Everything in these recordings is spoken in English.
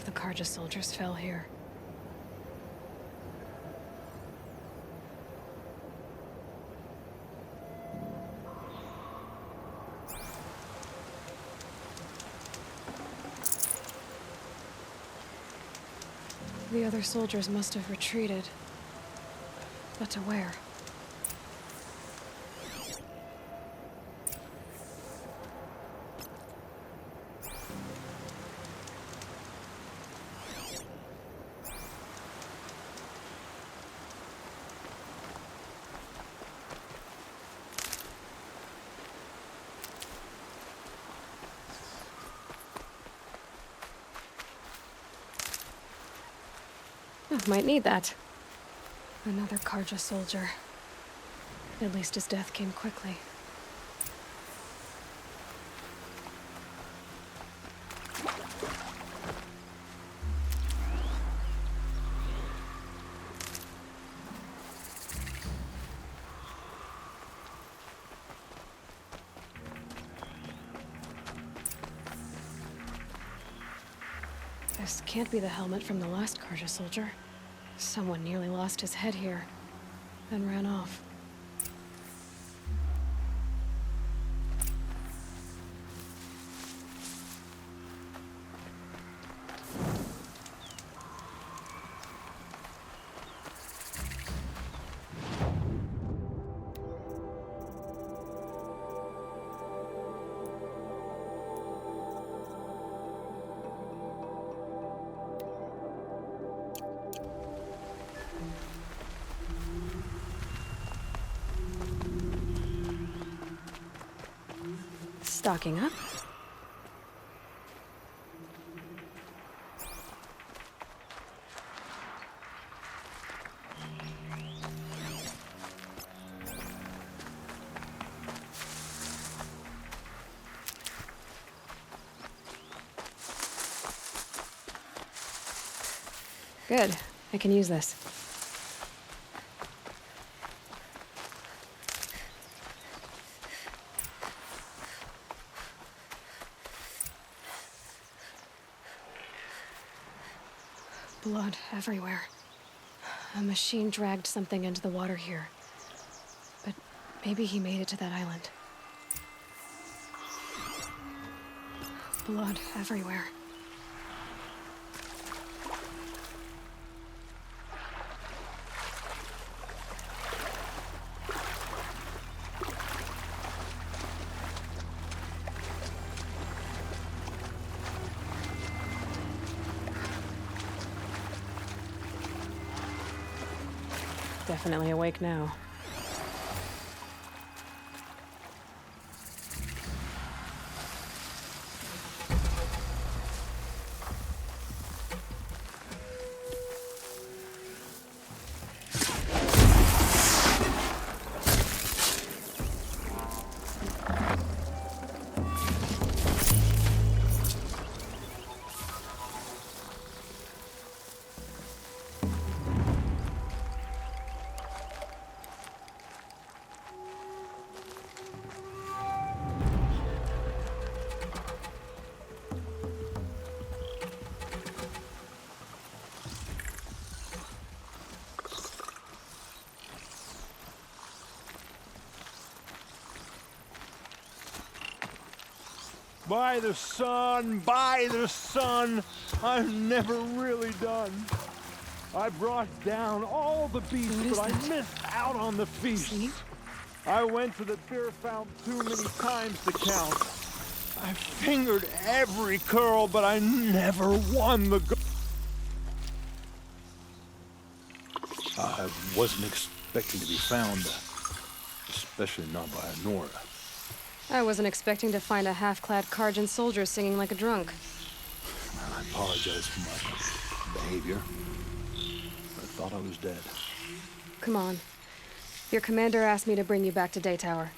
of the Karja soldiers fell here. The other soldiers must have retreated. But to where? Might need that. Another Karja soldier. At least his death came quickly. This can't be the helmet from the last Karja soldier. Someone nearly lost his head here, then ran off. Stocking up. Good. I can use this. Blood everywhere. A machine dragged something into the water here. But maybe he made it to that island. Blood everywhere. Definitely awake now. By the sun, I'm never really done. I brought down all the beasts, but I missed out on the feast. See? I went to the beer fountain too many times to count. I fingered every curl, but I never won the I wasn't expecting to be found, especially not by Nora. I wasn't expecting to find a half-clad Karjan soldier singing like a drunk. I apologize for my behavior. I thought I was dead. Come on. Your commander asked me to bring you back to Daytower.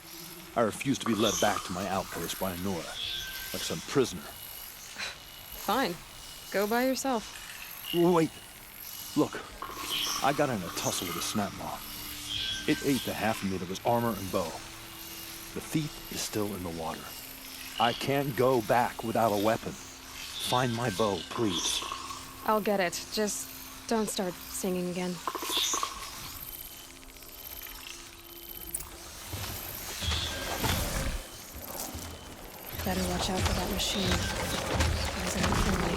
I refused to be led back to my outpost by Nora, like some prisoner. Fine. Go by yourself. Wait. Look. I got in a tussle with a snap moth. It ate the half of me that was armor and bow. The thief is still in the water. I can't go back without a weapon. Find my bow, please. I'll get it. Just don't start singing again. Better watch out for that machine. Eyes out for me.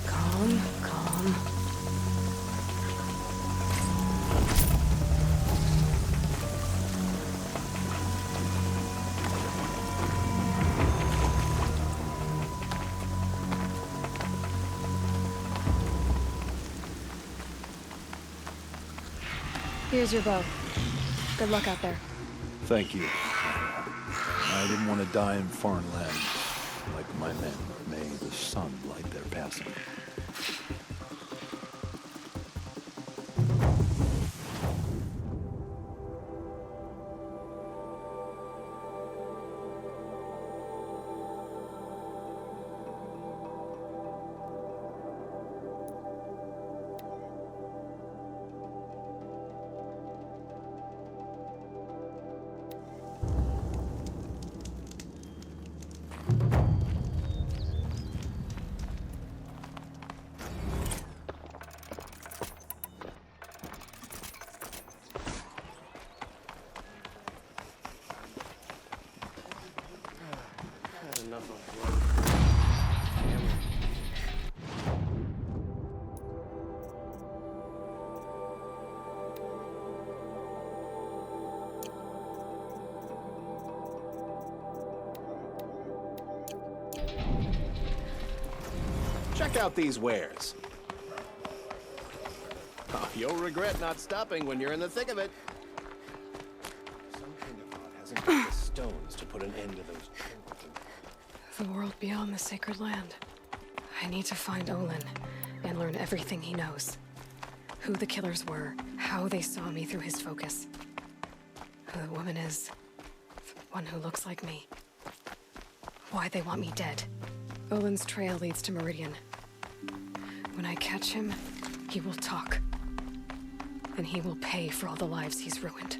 Calm, calm. Here's your bow. Good luck out there. Thank you. I didn't want to die in foreign land. Like my men, may the sun light their passing. Check out these wares. Oh, you'll regret not stopping when you're in the thick of it. Some kind of god hasn't got the stones to put an end to those trinkets. The world beyond the sacred land. I need to find Olin and learn everything he knows. Who the killers were, how they saw me through his focus. Who the woman is. The one who looks like me. Why they want me dead. Olin's trail leads to Meridian. When I catch him, he will talk. Then he will pay for all the lives he's ruined.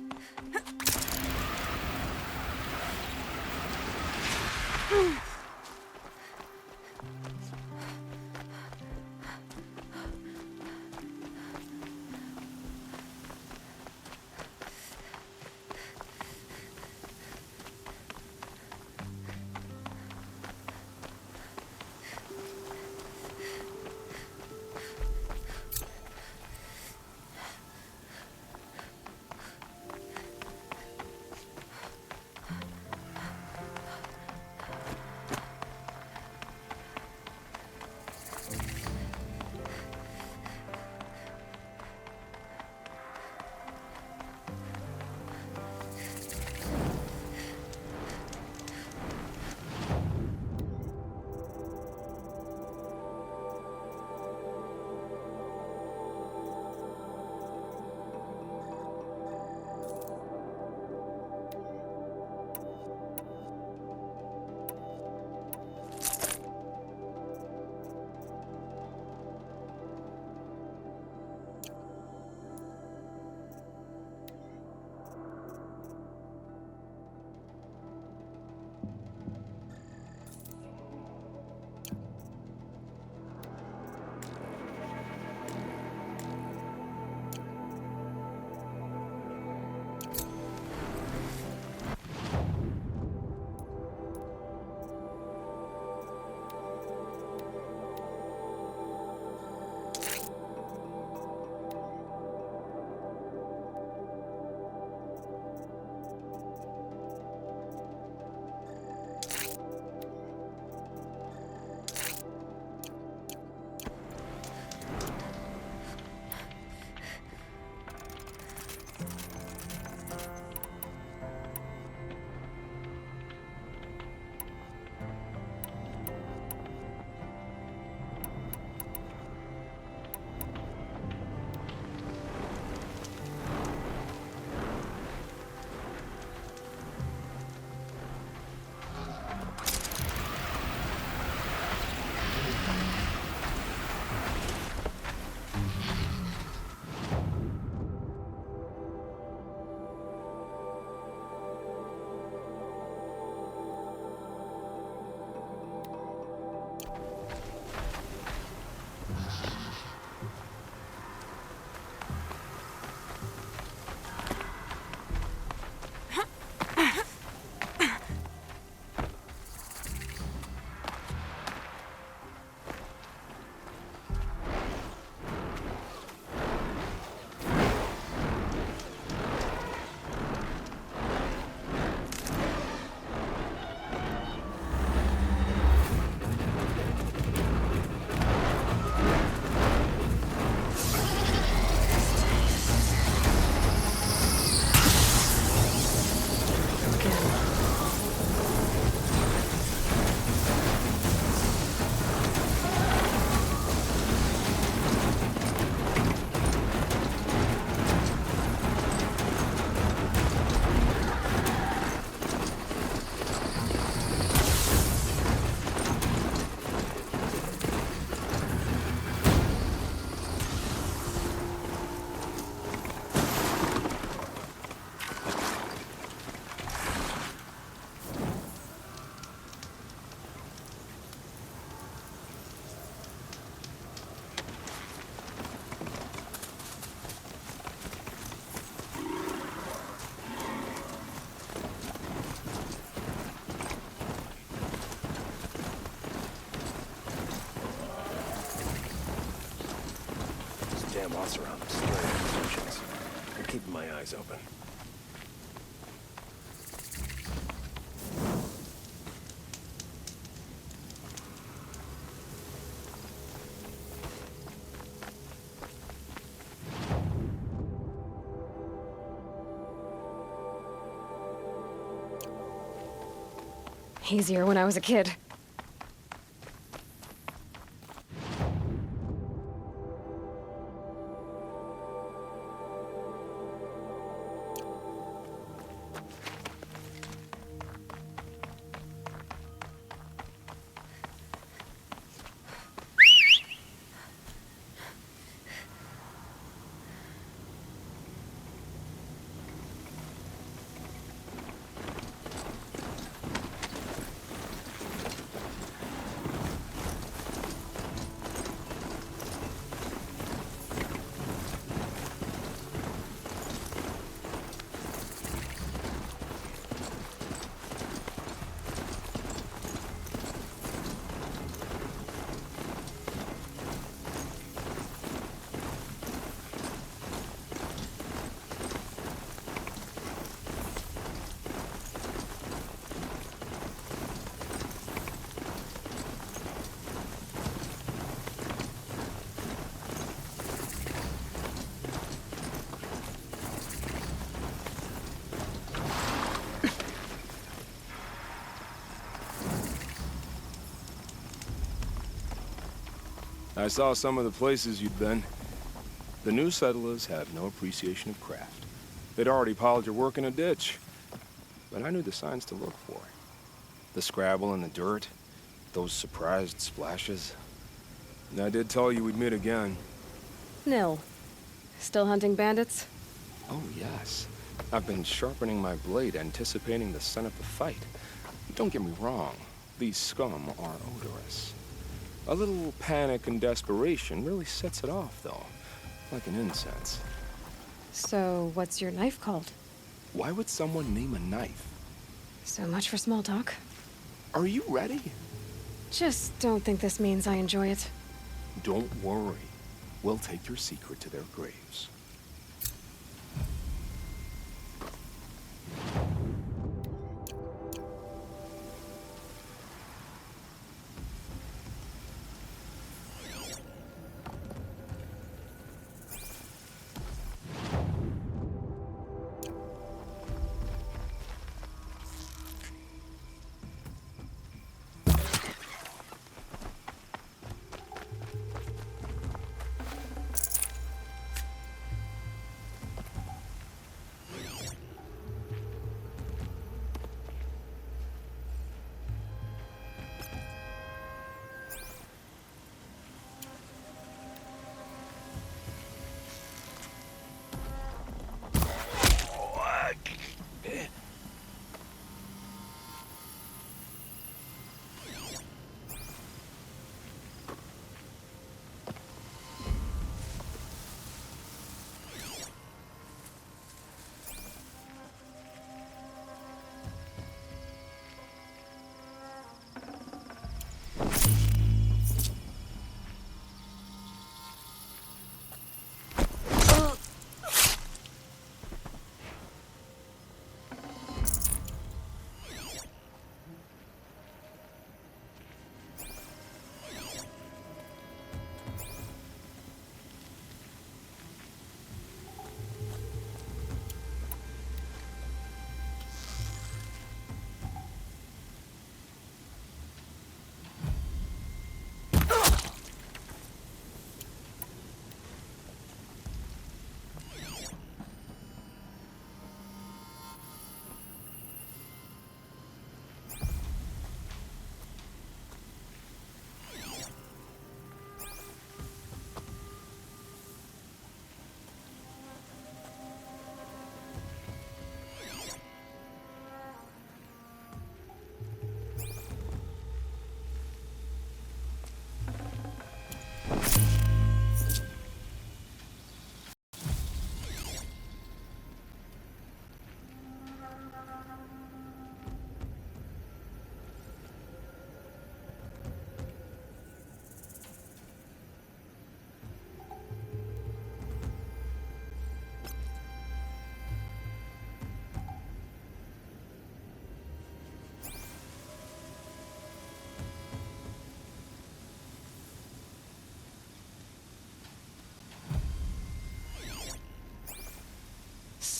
moths around them stirring up suspicions. I'm keeping my eyes open. Easier when I was a kid. I saw some of the places you'd been. The new settlers have no appreciation of craft. They'd already piled your work in a ditch. But I knew the signs to look for. The scrabble in the dirt, those surprised splashes. And I did tell you we'd meet again. Nil. Still hunting bandits? Oh, yes. I've been sharpening my blade, anticipating the scent of the fight. Don't get me wrong. These scum are odorous. A little panic and desperation really sets it off, though. Like an incense. So, what's your knife called? Why would someone name a knife? So much for small talk. Are you ready? Just don't think this means I enjoy it. Don't worry. We'll take your secret to their graves.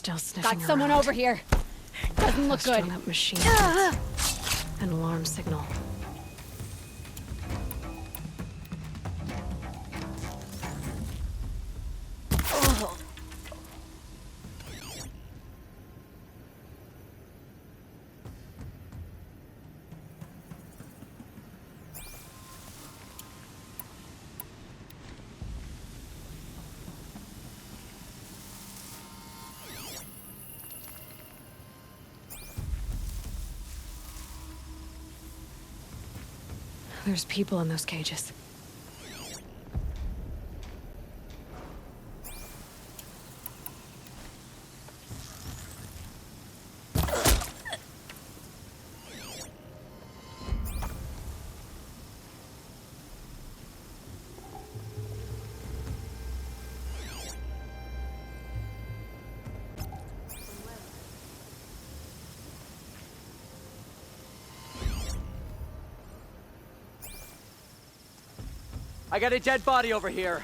still sniffing Got someone around. over here. Doesn't look good. Strung up machine an alarm signal. There's people in those cages. I got a dead body over here.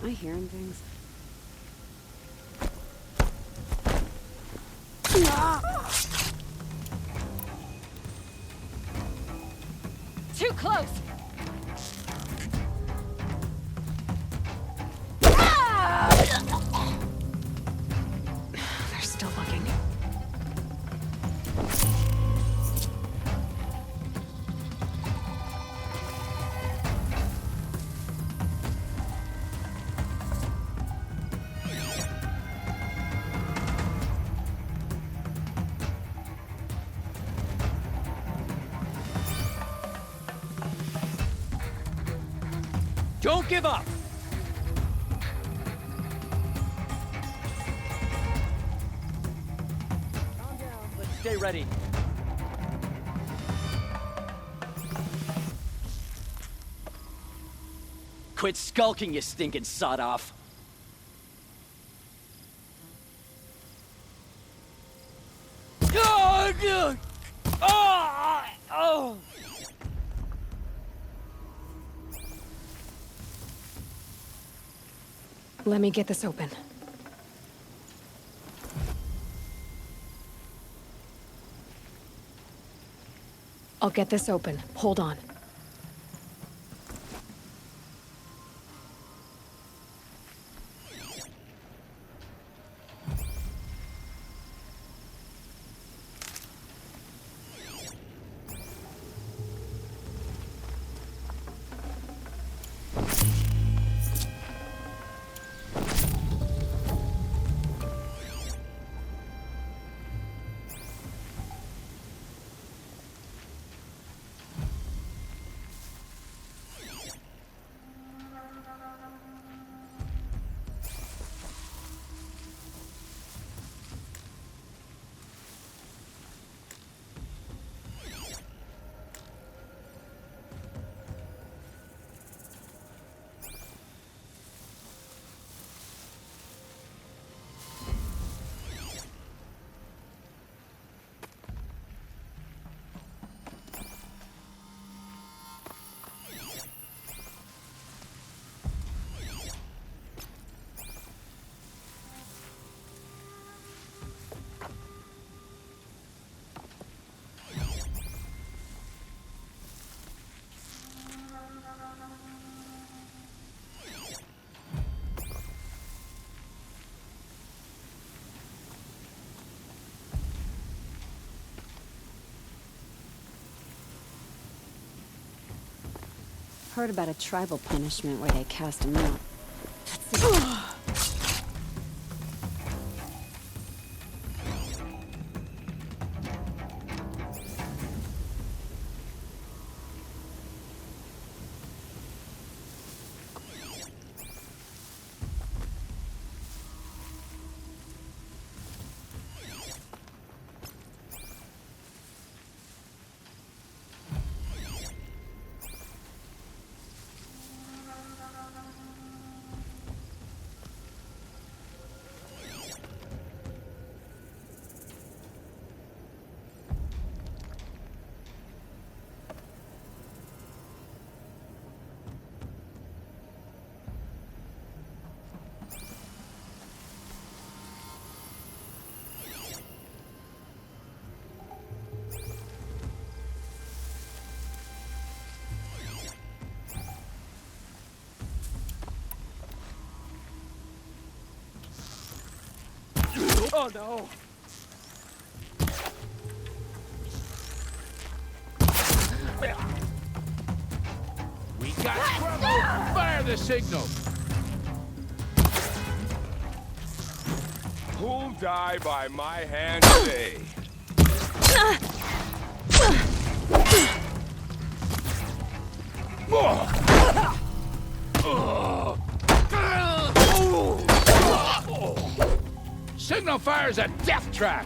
Am I hearing things? Too close! They're still looking. Don't give up! Calm down, but stay ready. Quit skulking, you stinking sod-off. Oh! Let me get this open. I'll get this open. Hold on. Heard about a tribal punishment where they cast him out. Let's see. Oh no! We got trouble! Fire the signal! Who'll die by my hand today? Signal fire's a death trap!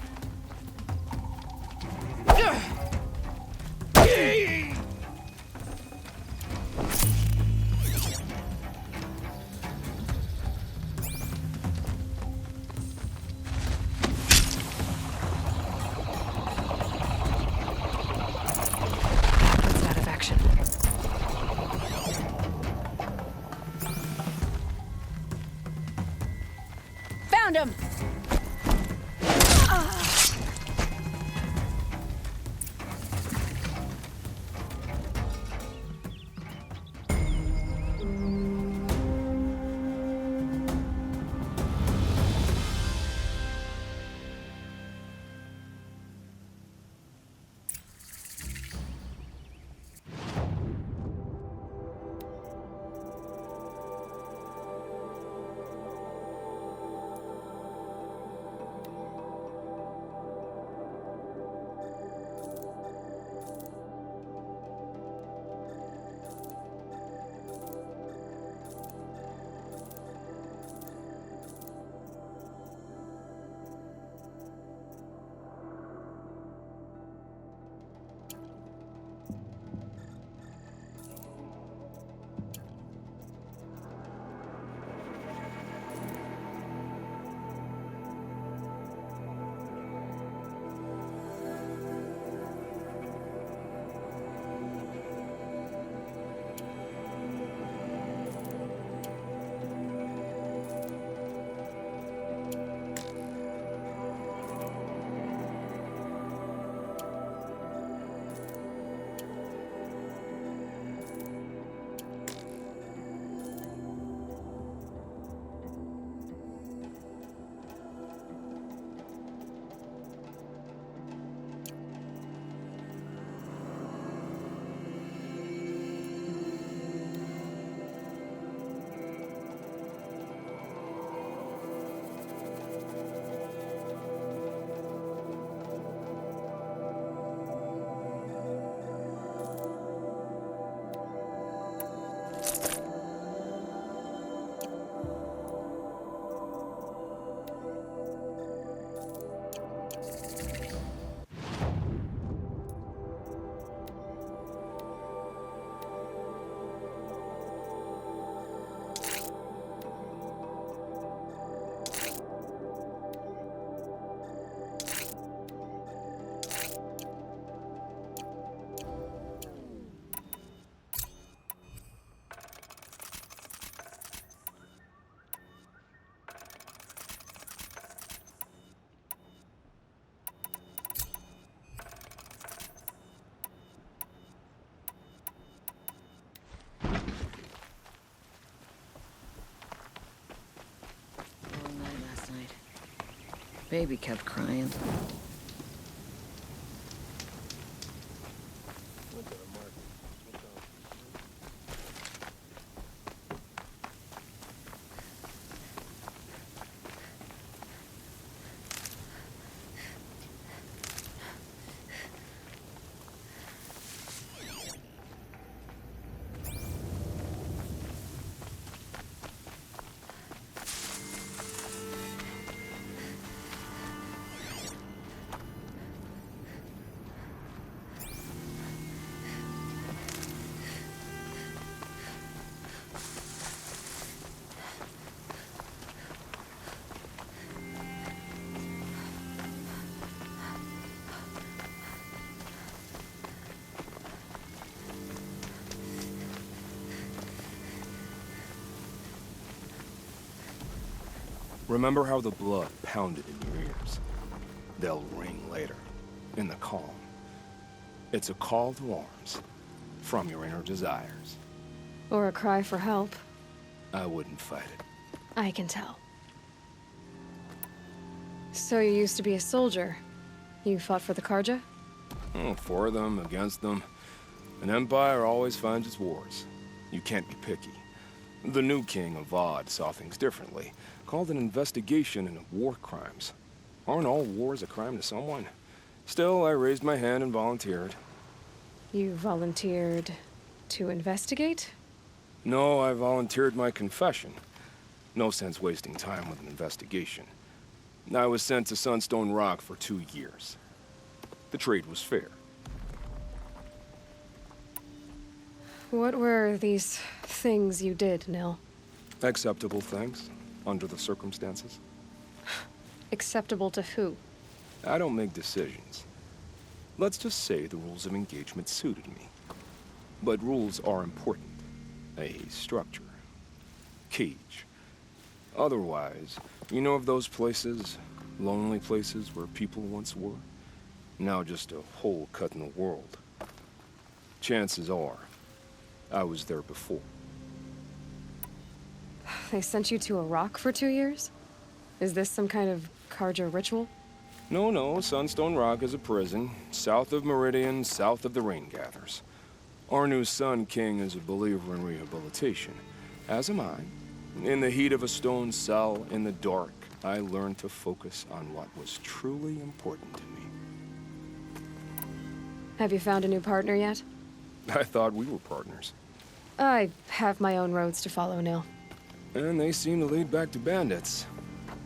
It's out of action. Found him! Baby kept crying. Remember how the blood pounded in your ears? They'll ring later, in the calm. It's a call to arms, from your inner desires. Or a cry for help. I wouldn't fight it. I can tell. So you used to be a soldier. You fought for the Karja? For them, against them. An empire always finds its wars. You can't be picky. The new king of Vod saw things differently. Called an investigation into war crimes. Aren't all wars a crime to someone? Still, I raised my hand and volunteered. You volunteered to investigate? No, I volunteered my confession. No sense wasting time with an investigation. I was sent to Sunstone Rock for 2 years. The trade was fair. What were these things you did, Nil? Acceptable things, under the circumstances. Acceptable to who? I don't make decisions. Let's just say the rules of engagement suited me. But rules are important. A structure. Cage. Otherwise, you know of those places, lonely places where people once were? Now just a hole cut in the world. Chances are, I was there before. They sent you to a rock for 2 years? Is this some kind of Karja ritual? No, Sunstone Rock is a prison, south of Meridian, south of the Rain Gathers. Our new Sun King is a believer in rehabilitation, as am I. In the heat of a stone cell, in the dark, I learned to focus on what was truly important to me. Have you found a new partner yet? I thought we were partners. I have my own roads to follow, Nil. And they seem to lead back to bandits.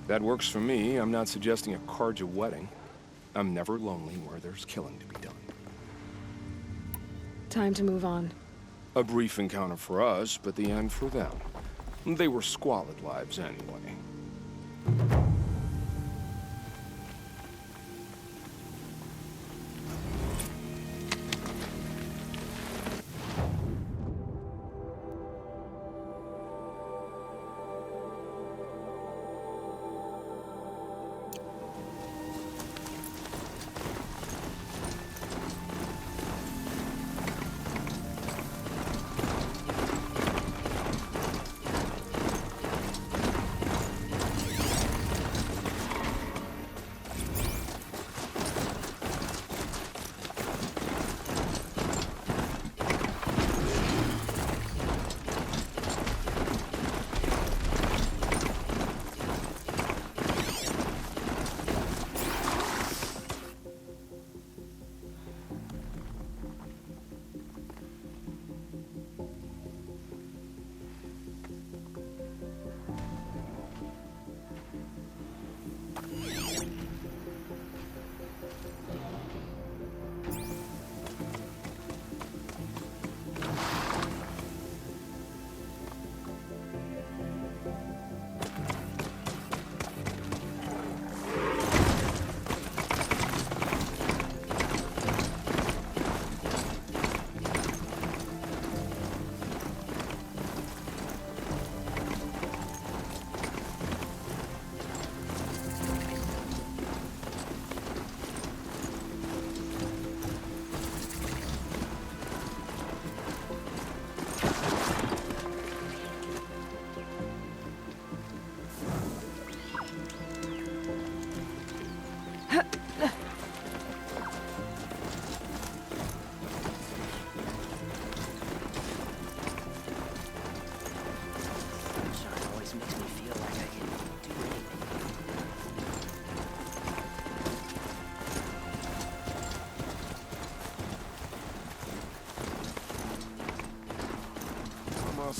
That works for me. I'm not suggesting a Karja wedding. I'm never lonely where there's killing to be done. Time to move on. A brief encounter for us, but the end for them. They were squalid lives anyway.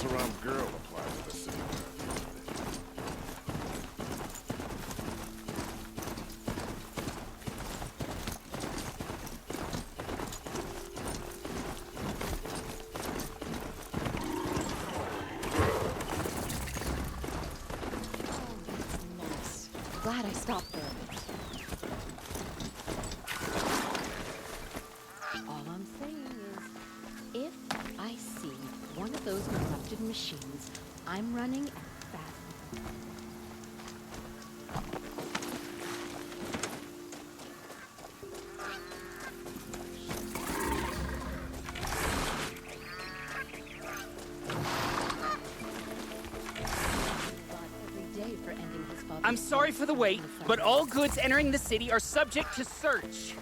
Around girl apply to the city. Nice. Glad I stopped there. All I'm saying is, if I see one of those corrupted machines, I'm running fast. I'm sorry for the wait, but all goods entering the city are subject to search.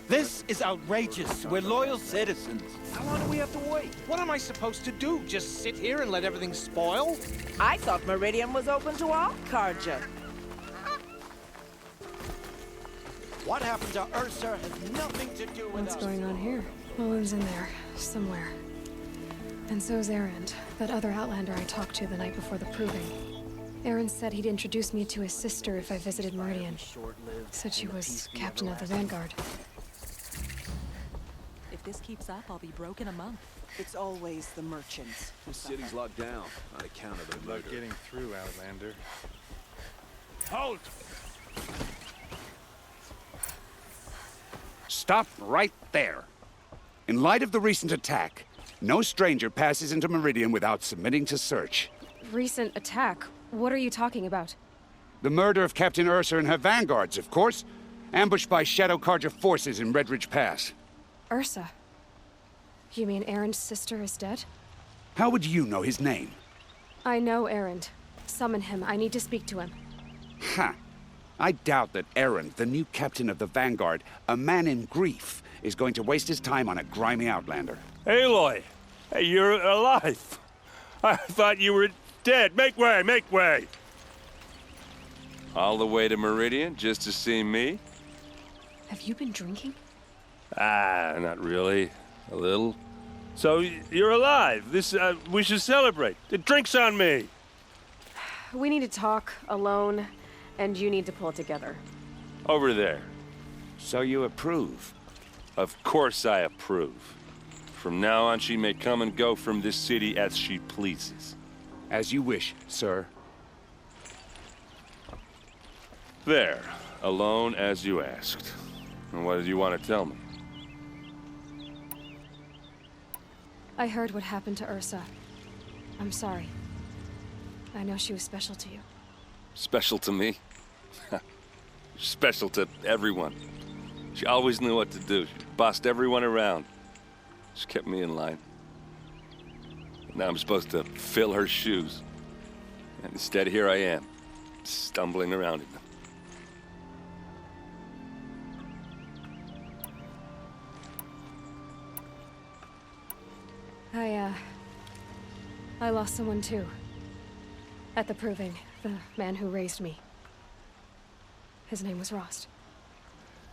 This is outrageous. We're loyal citizens. How long do we have to wait? What am I supposed to do? Just sit here and let everything spoil? I thought Meridian was open to all Carja. What happened to Ursa has nothing to do with What's us. going on here? Olin's in there, somewhere. And so's Erend, that other Outlander I talked to the night before the proving. Erend said he'd introduce me to his sister if I visited Meridian. Said she was captain of the Vanguard. If this keeps up, I'll be broke in a month. It's always the merchants. The city's locked down on account of the Good luck murder. getting through, Outlander. Halt! Stop right there. In light of the recent attack, no stranger passes into Meridian without submitting to search. Recent attack? What are you talking about? The murder of Captain Ursa and her vanguards, of course. Ambushed by Shadow Carja forces in Redridge Pass. Ursa? You mean Erend's sister is dead? How would you know his name? I know Erend. Summon him. I need to speak to him. Ha! I doubt that Erend, the new captain of the Vanguard, a man in grief, is going to waste his time on a grimy Outlander. Aloy! Hey, you're alive! I thought you were dead. Make way, make way! All the way to Meridian just to see me? Have you been drinking? Ah, not really. A little. So, you're alive. We should celebrate. The drink's on me! We need to talk, alone, and you need to pull it together. Over there. So you approve? Of course I approve. From now on, she may come and go from this city as she pleases. As you wish, sir. There. Alone as you asked. And what did you want to tell me? I heard what happened to Ursa. I'm sorry. I know she was special to you. Special to me? Special to everyone. She always knew what to do. She bossed everyone around. She kept me in line. Now I'm supposed to fill her shoes. And instead, here I am, stumbling around in them. I lost someone too. At the proving, the man who raised me. His name was Rost.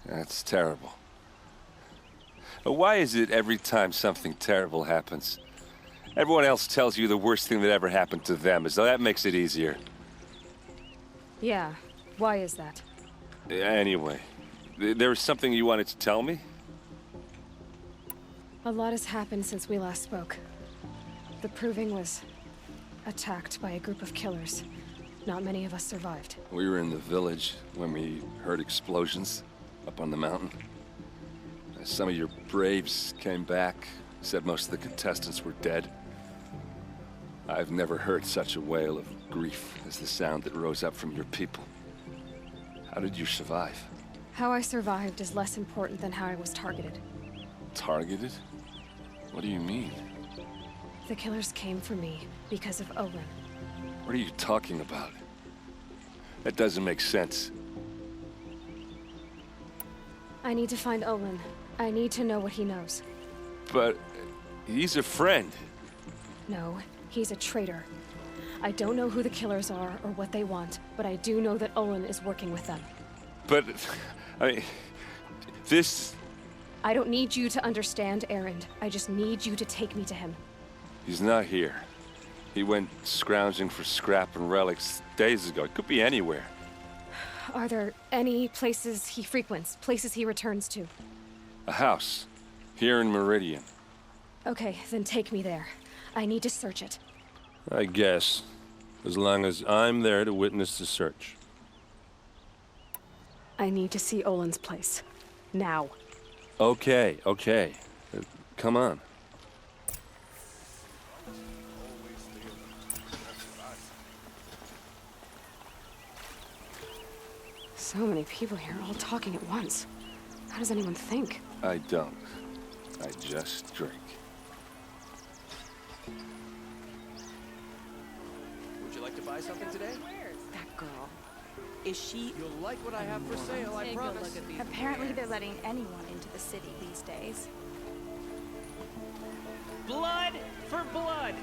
That's terrible. But why is it every time something terrible happens, everyone else tells you the worst thing that ever happened to them, as though that makes it easier? Yeah, why is that? Anyway, there was something you wanted to tell me? A lot has happened since we last spoke. The proving was attacked by a group of killers. Not many of us survived. We were in the village when we heard explosions up on the mountain. Some of your braves came back, said most of the contestants were dead. I've never heard such a wail of grief as the sound that rose up from your people. How did you survive? How I survived is less important than how I was targeted. Targeted? What do you mean? The killers came for me because of Olin. What are you talking about? That doesn't make sense. I need to find Olin. I need to know what he knows. But he's a friend. No, he's a traitor. I don't know who the killers are or what they want, but I do know that Olin is working with them. But, I mean, this... I don't need you to understand, Erend. I just need you to take me to him. He's not here. He went scrounging for scrap and relics days ago. It could be anywhere. Are there any places he frequents, places he returns to? A house. Here in Meridian. Okay, then take me there. I need to search it. I guess. As long as I'm there to witness the search. I need to see Olin's place. Now. Okay, okay. Come on. So many people here, all talking at once. How does anyone think? I don't. I just drink. Would you like to buy something today? That girl. Is she... You'll like what I have for sale, I promise. Apparently they're letting anyone into the city these days. Blood for blood.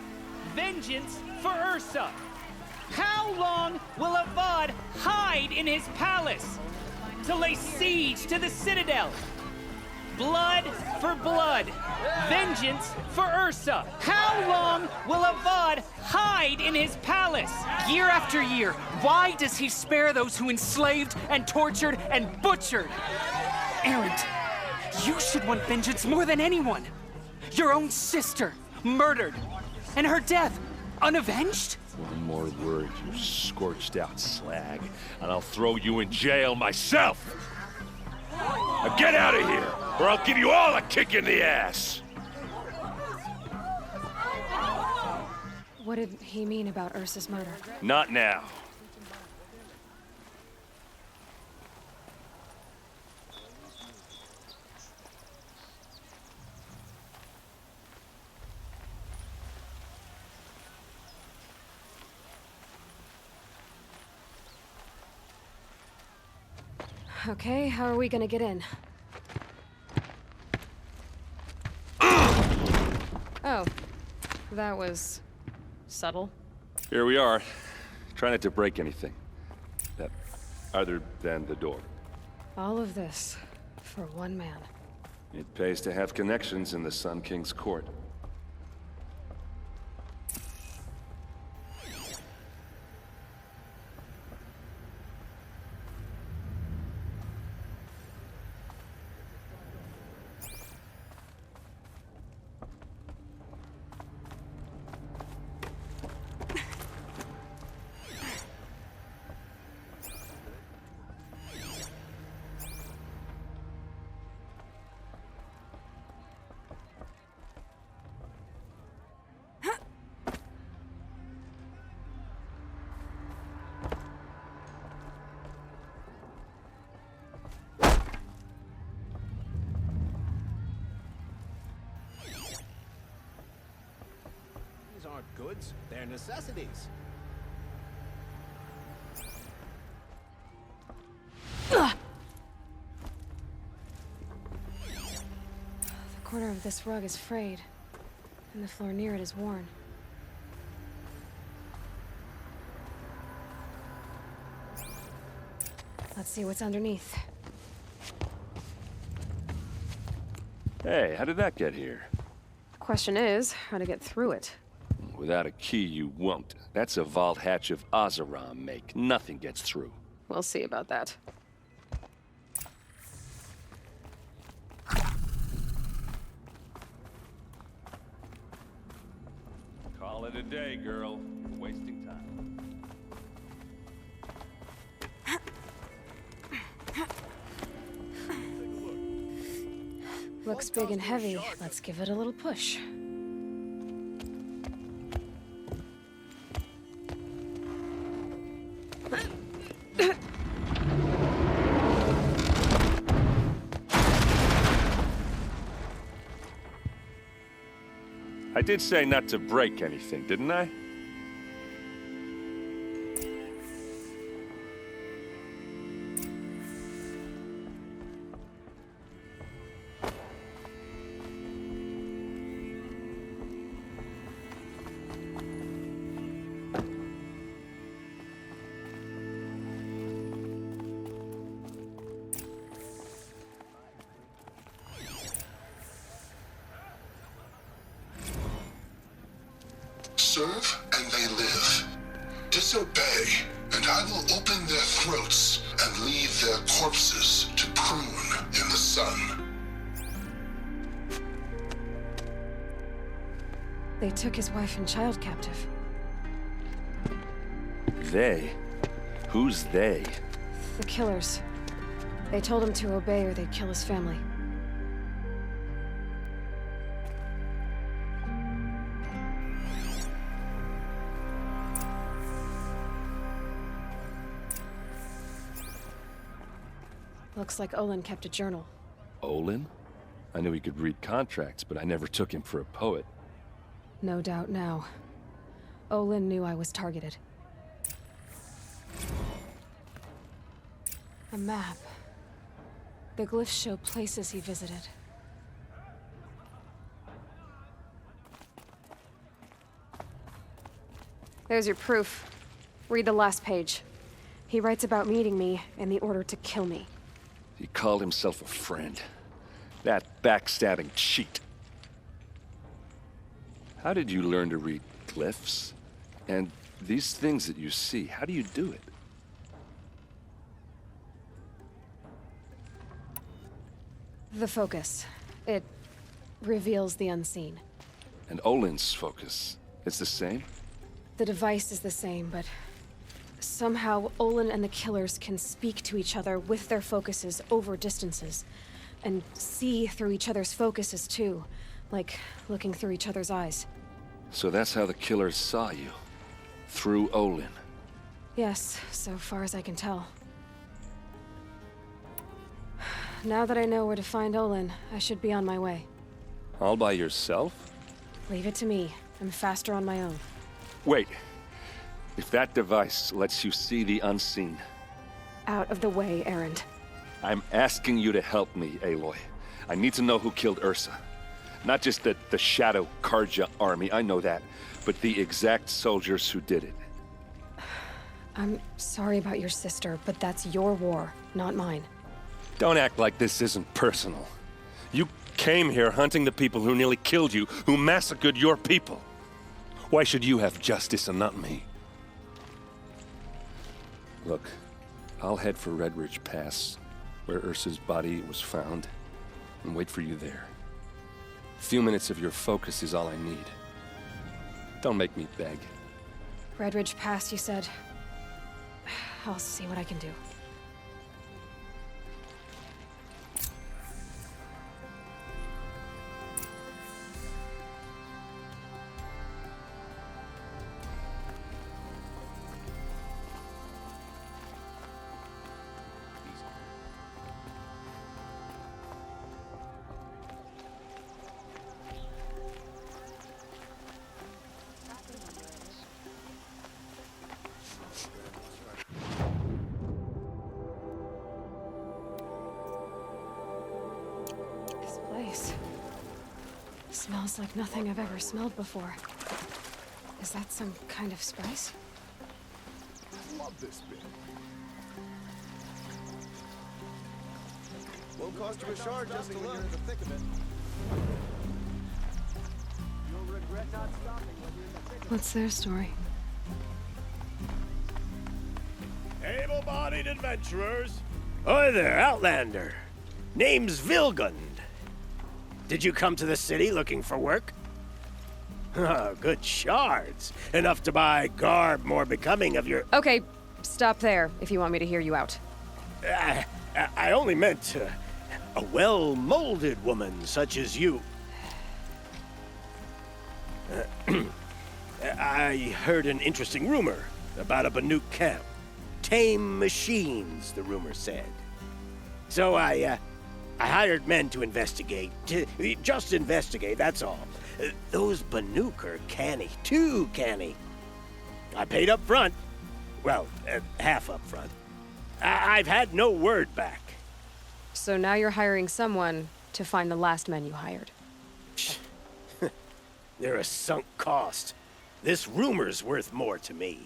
Vengeance for Ursa. How long will Avad hide in his palace to lay siege to the citadel? Blood for blood. Vengeance for Ursa. How long will Avad hide in his palace? Year after year, why does he spare those who enslaved and tortured and butchered? Erend, you should want vengeance more than anyone. Your own sister, murdered, and her death, unavenged? One more word, you scorched out slag, and I'll throw you in jail myself! Now get out of here, or I'll give you all a kick in the ass! What did he mean about Ursa's murder? Not now. Okay, how are we gonna get in? Oh, that was subtle. Here we are. Try not to break anything. Other than the door. All of this for one man. It pays to have connections in the Sun King's court. These aren't goods, they're necessities. The corner of this rug is frayed, and the floor near it is worn. Let's see what's underneath. Hey, how did that get here? Question is, how to get through it. Without a key, you won't. That's a vault hatch of Oseram make. Nothing gets through. We'll see about that. Call it a day, girl. You're wasting time. Looks big and heavy. Let's give it a little push. I did say not to break anything, didn't I? Serve and they live. Disobey, and I will open their throats and leave their corpses to prune in the sun. They took his wife and child captive. They? Who's they? The killers. They told him to obey or they'd kill his family. Looks like Olin kept a journal. Olin? I knew he could read contracts, but I never took him for a poet. No doubt now. Olin knew I was targeted. A map. The glyphs show places he visited. There's your proof. Read the last page. He writes about meeting me and the order to kill me. He called himself a friend. That backstabbing cheat. How did you learn to read glyphs? And these things that you see, how do you do it? The focus. It reveals the unseen. And Olin's focus, it's the same? The device is the same, but somehow Olin and the killers can speak to each other with their focuses over distances. And see through each other's focuses too, like looking through each other's eyes. So that's how the killers saw you? Through Olin? Yes, so far as I can tell. Now that I know where to find Olin, I should be on my way. All by yourself? Leave it to me. I'm faster on my own. Wait. If that device lets you see the unseen... Out of the way, Erend. I'm asking you to help me, Aloy. I need to know who killed Ursa. Not just the Shadow Karja army, I know that, but the exact soldiers who did it. I'm sorry about your sister, but that's your war, not mine. Don't act like this isn't personal. You came here hunting the people who nearly killed you, who massacred your people. Why should you have justice and not me? Look, I'll head for Red Ridge Pass, where Ursa's body was found, and wait for you there. A few minutes of your focus is all I need. Don't make me beg. Red Ridge Pass, you said? I'll see what I can do. Smells like nothing I've ever smelled before. Is that some kind of spice? I love this bit. Won't cost you a shard just to look in the thick of it. You'll regret not stopping when you're in the thick of it. What's their story? Able-bodied adventurers. Oi there, Outlander. Name's Vilgund. Did you come to the city looking for work? Oh, good shards. Enough to buy garb more becoming of your... Okay, stop there if you want me to hear you out. I only meant a well-molded woman such as you. I heard an interesting rumor about a Banuk camp. Tame machines, the rumor said. So I hired men to investigate. Just investigate, that's all. Those Banuk are canny, too canny. I paid up front. Well, half up front. I've had no word back. So now you're hiring someone to find the last men you hired. They're a sunk cost. This rumor's worth more to me.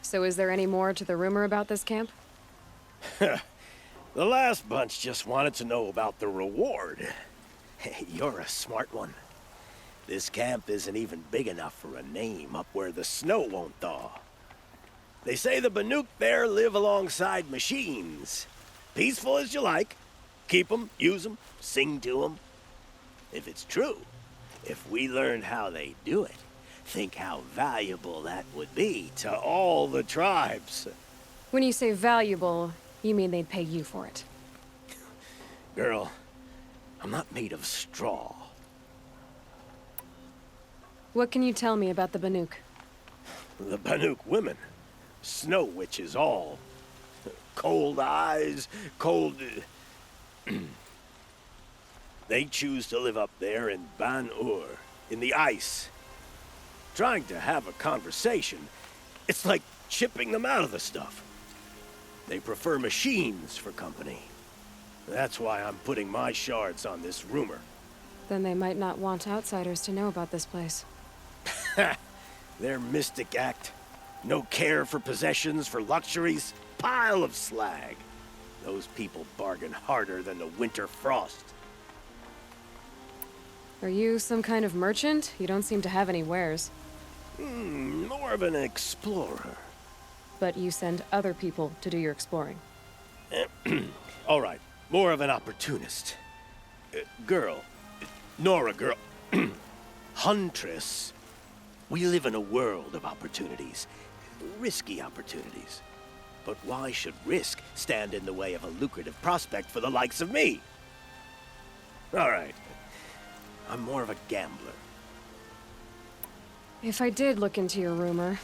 So is there any more to the rumor about this camp? The last bunch just wanted to know about the reward. You're a smart one. This camp isn't even big enough for a name up where the snow won't thaw. They say the Banuk there live alongside machines. Peaceful as you like. Keep 'em, use 'em, sing to 'em. If it's true, if we learned how they do it, think how valuable that would be to all the tribes. When you say valuable, you mean they'd pay you for it. Girl, I'm not made of straw. What can you tell me about the Banuk? The Banuk women. Snow witches all. Cold eyes, cold... They choose to live up there in Ban-Ur, in the ice. Trying to have a conversation, it's like chipping them out of the stuff. They prefer machines for company. That's why I'm putting my shards on this rumor. Then they might not want outsiders to know about this place. Their mystic act. No care for possessions, for luxuries. Pile of slag. Those people bargain harder than the winter frost. Are you some kind of merchant? You don't seem to have any wares. More of an explorer. But you send other people to do your exploring. All right, more of an opportunist. Girl. Nora girl. Huntress. We live in a world of opportunities. Risky opportunities. But why should risk stand in the way of a lucrative prospect for the likes of me? All right. I'm more of a gambler. If I did look into your rumor...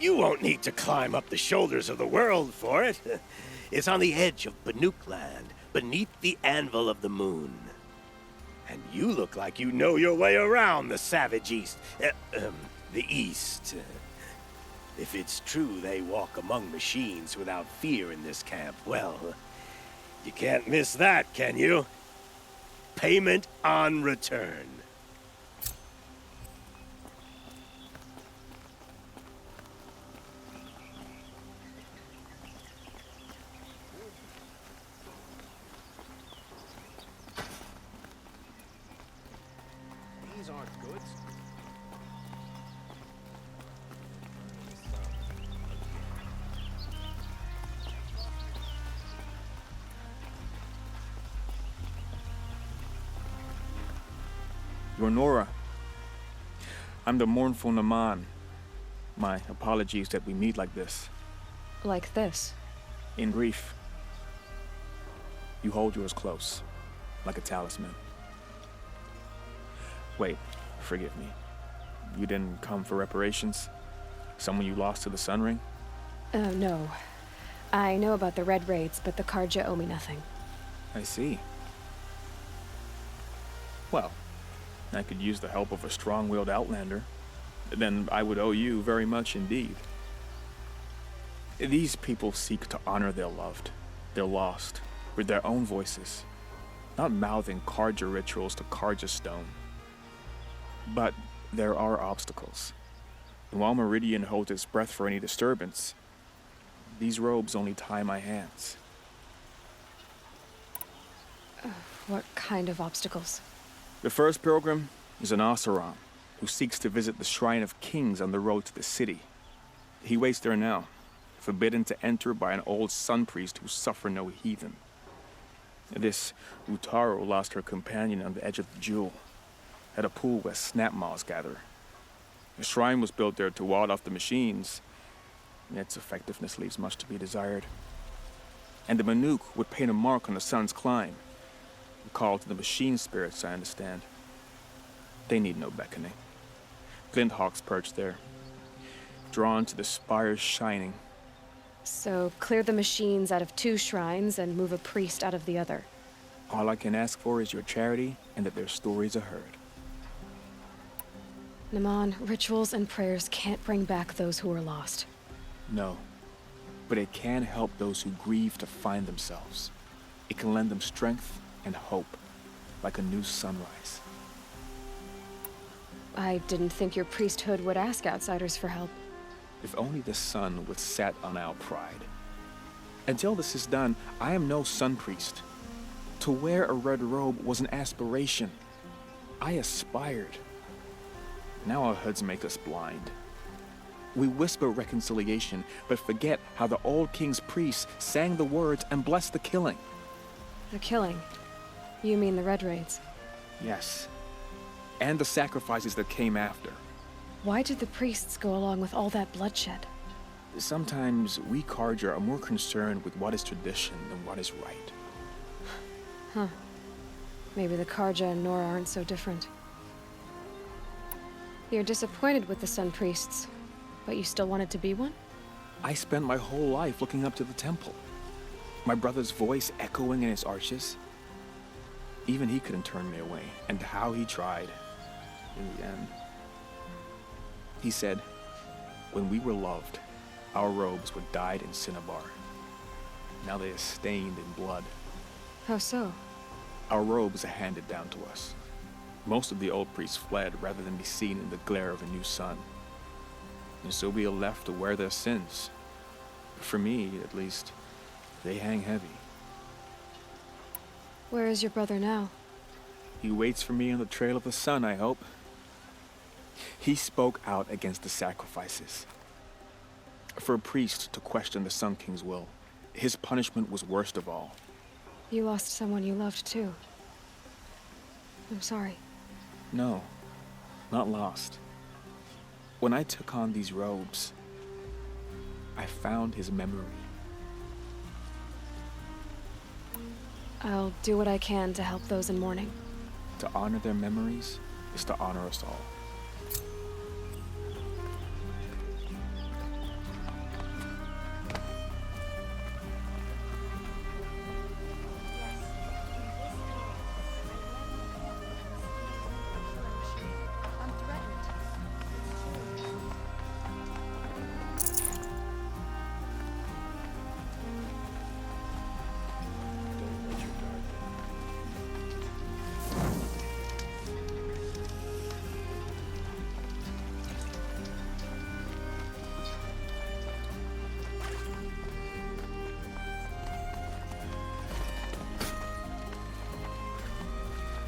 You won't need to climb up the shoulders of the world for it. It's on the edge of Banuk land, beneath the anvil of the moon. And you look like you know your way around the savage east. The east. If it's true they walk among machines without fear in this camp, well, you can't miss that, can you? Payment on return. These aren't goods. You're Nora. I'm the mournful Naman. My apologies that we meet like this. Like this? In grief. You hold yours close, like a talisman. Wait, forgive me. You didn't come for reparations? Someone you lost to the Sun Ring? No. I know about the Red Raids, but the Karja owe me nothing. I see. Well, I could use the help of a strong-willed outlander. Then I would owe you very much indeed. These people seek to honor their loved, their lost, with their own voices, not mouthing Karja rituals to Karja stone. But there are obstacles. And while Meridian holds its breath for any disturbance, these robes only tie my hands. What kind of obstacles? The first pilgrim is an Oseram who seeks to visit the Shrine of Kings on the road to the city. He waits there now, forbidden to enter by an old sun priest who suffered no heathen. This Utaro lost her companion on the edge of the Jewel, at a pool where snap moths gather. The shrine was built there to ward off the machines, and its effectiveness leaves much to be desired. And the Banuk would paint a mark on the sun's climb, called to the machine spirits, I understand. They need no beckoning. Glint hawks perch there, drawn to the spires shining. So clear the machines out of 2 shrines and move a priest out of the other. All I can ask for is your charity and that their stories are heard. Naman, rituals and prayers can't bring back those who are lost. No, but it can help those who grieve to find themselves. It can lend them strength and hope, like a new sunrise. I didn't think your priesthood would ask outsiders for help. If only the sun would set on our pride. Until this is done, I am no sun priest. To wear a red robe was an aspiration. I aspired. Now our hoods make us blind. We whisper reconciliation, but forget how the old king's priests sang the words and blessed the killing. The killing? You mean the Red Raids? Yes. And the sacrifices that came after. Why did the priests go along with all that bloodshed? Sometimes we Karja are more concerned with what is tradition than what is right. Huh. Maybe the Karja and Nora aren't so different. You're disappointed with the Sun Priests, but you still wanted to be one? I spent my whole life looking up to the temple. My brother's voice echoing in its arches. Even he couldn't turn me away, and how he tried. In the end. He said, when we were loved, our robes were dyed in cinnabar. Now they are stained in blood. How so? Our robes are handed down to us. Most of the old priests fled rather than be seen in the glare of a new sun. And so we are left to wear their sins. For me, at least, they hang heavy. Where is your brother now? He waits for me on the trail of the sun, I hope. He spoke out against the sacrifices. For a priest to question the Sun King's will, his punishment was worst of all. You lost someone you loved too. I'm sorry. No, not lost. When I took on these robes, I found his memory. I'll do what I can to help those in mourning. To honor their memories is to honor us all.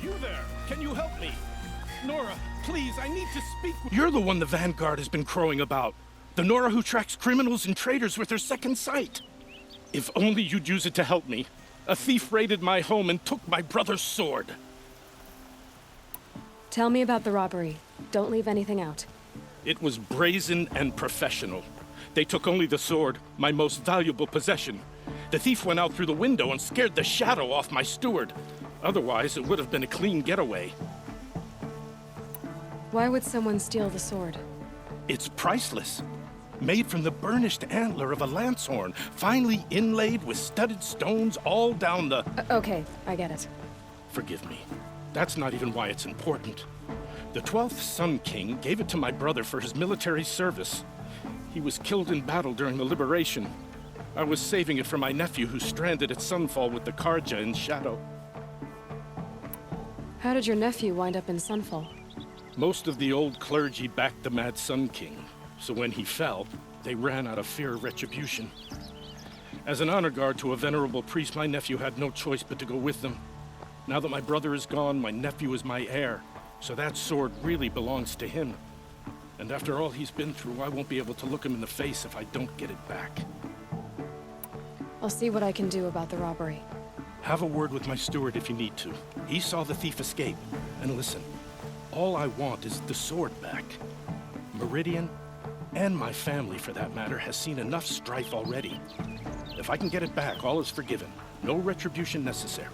You there! Can you help me? Nora, please, I need to speak with... You're the one the Vanguard has been crowing about. The Nora who tracks criminals and traitors with her second sight. If only you'd use it to help me. A thief raided my home and took my brother's sword. Tell me about the robbery. Don't leave anything out. It was brazen and professional. They took only the sword, my most valuable possession. The thief went out through the window and scared the shadow off my steward. Otherwise, it would have been a clean getaway. Why would someone steal the sword? It's priceless. Made from the burnished antler of a lancehorn, finely inlaid with studded stones all down the... Okay, I get it. Forgive me. That's not even why it's important. The 12th Sun King gave it to my brother for his military service. He was killed in battle during the liberation. I was saving it for my nephew who's stranded at Sunfall with the Karja in Shadow. How did your nephew wind up in Sunfall? Most of the old clergy backed the Mad Sun King, so when he fell, they ran out of fear of retribution. As an honor guard to a venerable priest, my nephew had no choice but to go with them. Now that my brother is gone, my nephew is my heir, so that sword really belongs to him. And after all he's been through, I won't be able to look him in the face if I don't get it back. I'll see what I can do about the robbery. Have a word with my steward if you need to. He saw the thief escape. And listen, all I want is the sword back. Meridian, and my family for that matter, has seen enough strife already. If I can get it back, all is forgiven. No retribution necessary.